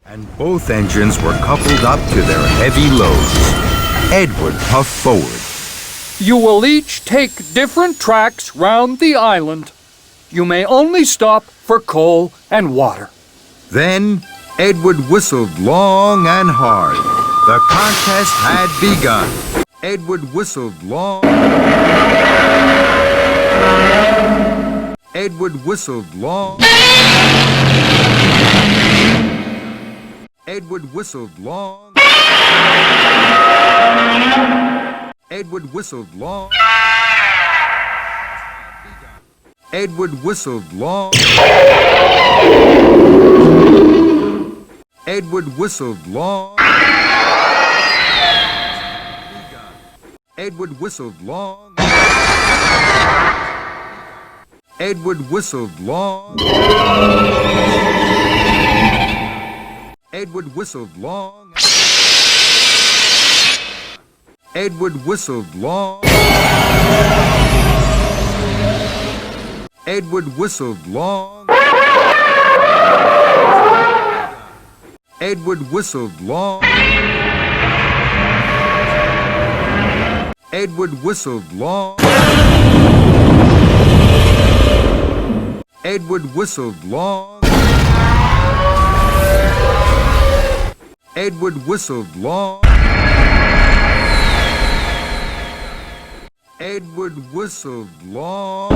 and both engines were coupled up to their heavy loads. Edward puffed forward. You will each take different tracks round the island. You may only stop for coal and water. Then Edward whistled long and hard. The contest had begun. Edward whistled long. Edward whistled long. Edward whistled long. Edward whistled long. Edward whistled long. Edward whistled long. Edward whistled long. Edward whistled long. Edward whistled long. Edward whistled long. Edward whistled long. Edward whistled long. Edward whistled long. Edward whistled long. Edward whistled long. Edward whistled long.